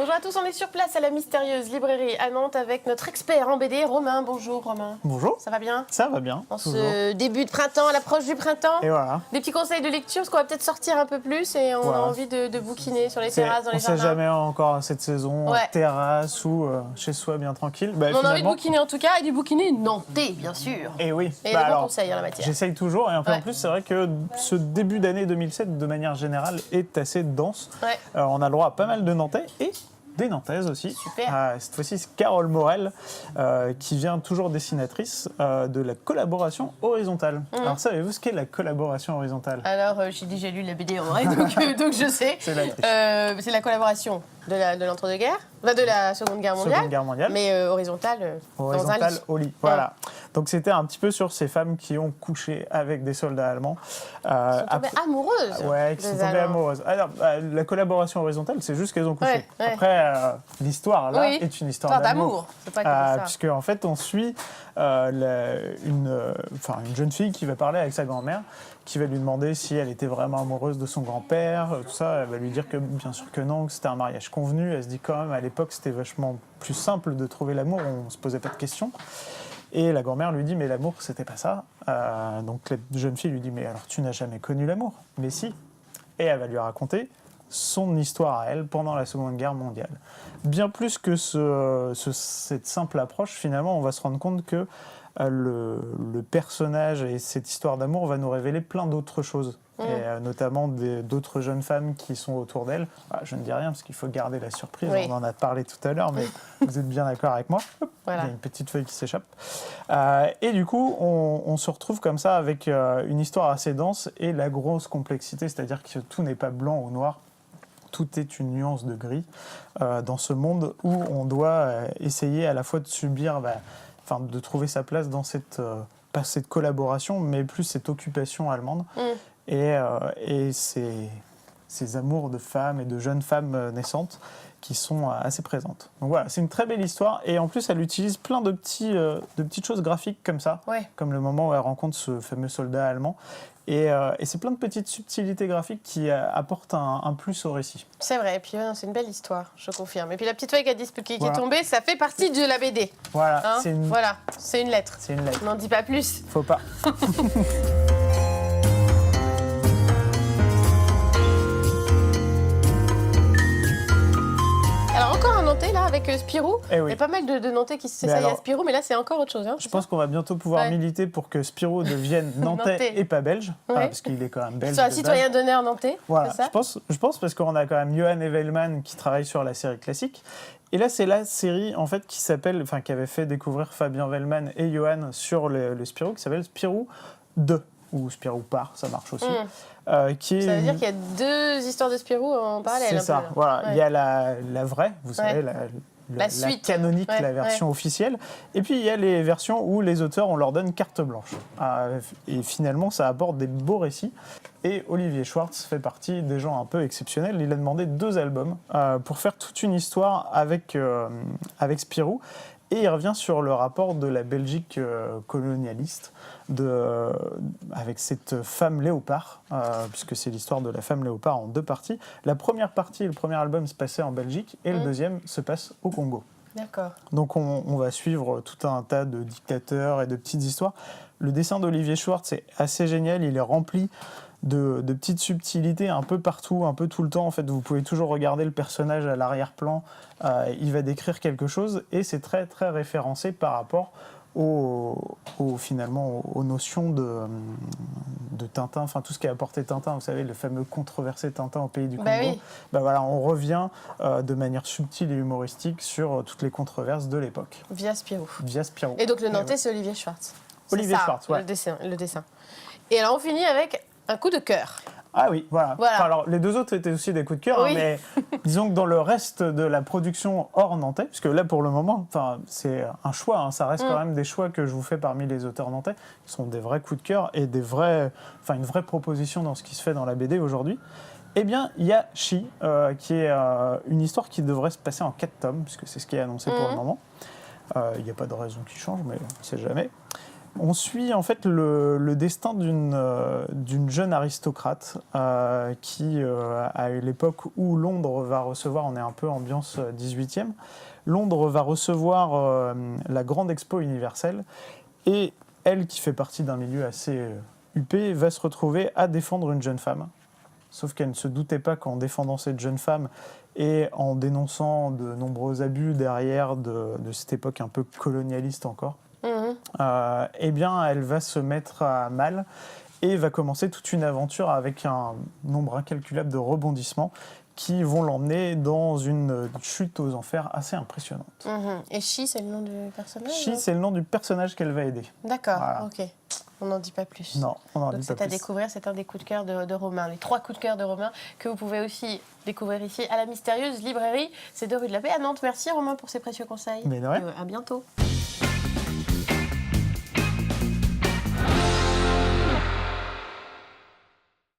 Bonjour à tous, on est sur place à la mystérieuse librairie à Nantes avec notre expert en BD, Romain. Bonjour Romain. Bonjour. Ça va bien? Ça va bien. En ce début de printemps, à l'approche du printemps. Et voilà. Des petits conseils de lecture, parce qu'on va peut-être sortir un peu plus et on a envie de bouquiner sur les terrasses, dans les jardins. On ne sait jamais encore cette saison, terrasse ou chez soi bien tranquille. Bah, on a envie de bouquiner en tout cas, et du bouquiner nantais bien sûr. Et oui. Et de bons conseils en la matière. J'essaye toujours, et en plus c'est vrai que ce début d'année 2007 de manière générale est assez dense. On a le droit à pas mal de Nantais et des Nantaises aussi. Super. Cette fois-ci, c'est Carole Morel, qui vient toujours dessinatrice de la collaboration horizontale. Alors, savez-vous ce qu'est la collaboration horizontale? Alors, j'ai lu la BD en vrai, donc je sais. C'est la triche. C'est la collaboration de l'entre-deux-guerres, de la Seconde Guerre mondiale, mais horizontale dans un lit. Au lit, voilà. Donc c'était un petit peu sur ces femmes qui ont couché avec des soldats allemands. Qui sont tombées amoureuses. Ouais, qui sont tombées amoureuses. Alors, la collaboration horizontale, c'est juste qu'elles ont couché. Après, l'histoire, là, est une histoire d'amour. C'est pas comme ça. Puisque, en fait, on suit une jeune fille qui va parler avec sa grand-mère, qui va lui demander si elle était vraiment amoureuse de son grand-père, tout ça. Elle va lui dire que bien sûr que non, que c'était un mariage convenu. Elle se dit quand même, à l'époque, c'était vachement plus simple de trouver l'amour, on ne se posait pas de questions. Et la grand-mère lui dit, mais l'amour, c'était pas ça. Donc la jeune fille lui dit, mais alors tu n'as jamais connu l'amour? Mais si. Et elle va lui raconter son histoire à elle pendant la Seconde Guerre mondiale. Bien plus que cette simple approche, finalement, on va se rendre compte que le personnage et cette histoire d'amour va nous révéler plein d'autres choses. Et notamment d'autres jeunes femmes qui sont autour d'elle. Je ne dis rien parce qu'il faut garder la surprise, on en a parlé tout à l'heure, mais vous êtes bien d'accord avec moi. Il y a une petite feuille qui s'échappe. Et du coup, on se retrouve comme ça avec une histoire assez dense et la grosse complexité, c'est-à-dire que tout n'est pas blanc ou noir. Tout est une nuance de gris dans ce monde où on doit essayer à la fois de subir, de trouver sa place dans pas cette collaboration, mais plus cette occupation allemande. Et ces amours de femmes et de jeunes femmes naissantes qui sont assez présentes. Donc voilà, c'est une très belle histoire. Et en plus, elle utilise plein de petites choses graphiques comme ça, comme le moment où elle rencontre ce fameux soldat allemand. Et c'est plein de petites subtilités graphiques qui apportent un plus au récit. C'est vrai, et puis c'est une belle histoire, je confirme. Et puis la petite feuille qui est tombée, ça fait partie de la BD. Voilà, c'est une lettre. C'est une lettre. On n'en dit pas plus. Faut pas. Alors encore un Nantais là avec Spirou. Il y a pas mal de Nantais qui s'essayent à Spirou, mais là c'est encore autre chose. Je pense qu'on va bientôt pouvoir militer pour que Spirou devienne nantais et pas belge, parce qu'il est quand même belge. Soit un citoyen d'honneur nantais. Voilà, je pense parce qu'on a quand même Johan Evelman qui travaille sur la série classique. Et là, c'est la série en fait qui avait fait découvrir Fabien Wellman et Johan sur le Spirou, qui s'appelle Spirou 2 ou Spirou par, ça marche aussi. Ça veut dire qu'il y a deux histoires de Spirou en parallèle. C'est ça, voilà. Il y a la vraie, vous savez, la suite canonique, la version officielle. Et puis il y a les versions où les auteurs, on leur donne carte blanche. Et finalement, ça apporte des beaux récits. Et Olivier Schwartz fait partie des gens un peu exceptionnels. Il a demandé 2 albums pour faire toute une histoire avec Spirou. Et il revient sur le rapport de la Belgique colonialiste avec cette femme léopard, puisque c'est l'histoire de la femme léopard en 2 parties. La première partie, le premier album se passait en Belgique et le deuxième se passe au Congo. D'accord. Donc on va suivre tout un tas de dictateurs et de petites histoires. Le dessin d'Olivier Schwartz est assez génial, il est rempli de petites subtilités un peu partout, un peu tout le temps. En fait, vous pouvez toujours regarder le personnage à l'arrière-plan. Il va décrire quelque chose et c'est très très référencé par rapport finalement aux notions de Tintin, enfin tout ce qui a apporté Tintin, vous savez, le fameux controversé Tintin au pays du Congo. Voilà, on revient de manière subtile et humoristique sur toutes les controverses de l'époque. Via Spirou. Et donc le Nantais, c'est Olivier Schwartz. Olivier Schwartz, le dessin. Et alors on finit avec un coup de cœur. Ah oui, voilà. Enfin, alors, les 2 autres étaient aussi des coups de cœur, mais disons que dans le reste de la production hors nantais, puisque là, pour le moment, c'est un choix, ça reste quand même des choix que je vous fais parmi les auteurs nantais, qui sont des vrais coups de cœur et une vraie proposition dans ce qui se fait dans la BD aujourd'hui. Eh bien, il y a She, qui est une histoire qui devrait se passer en 4 tomes, puisque c'est ce qui est annoncé pour le moment. Il n'y a pas de raison qui change, mais on ne sait jamais. On suit en fait le destin d'une jeune aristocrate qui, à l'époque où Londres va recevoir, on est un peu ambiance 18e, Londres va recevoir la grande expo universelle et elle, qui fait partie d'un milieu assez huppé, va se retrouver à défendre une jeune femme. Sauf qu'elle ne se doutait pas qu'en défendant cette jeune femme et en dénonçant de nombreux abus derrière de cette époque un peu colonialiste encore, eh bien, elle va se mettre à mal et va commencer toute une aventure avec un nombre incalculable de rebondissements qui vont l'emmener dans une chute aux enfers assez impressionnante. Et She, c'est le nom du personnage? She, c'est le nom du personnage qu'elle va aider. D'accord, voilà. Ok. On n'en dit pas plus. Non, on n'en dit pas plus. C'est à découvrir, c'est un des coups de cœur de Romain. Les 3 coups de cœur de Romain que vous pouvez aussi découvrir ici à la mystérieuse librairie. C'est 2 rue de la Paix à Nantes. Merci Romain pour ces précieux conseils. Mais de rien. À bientôt.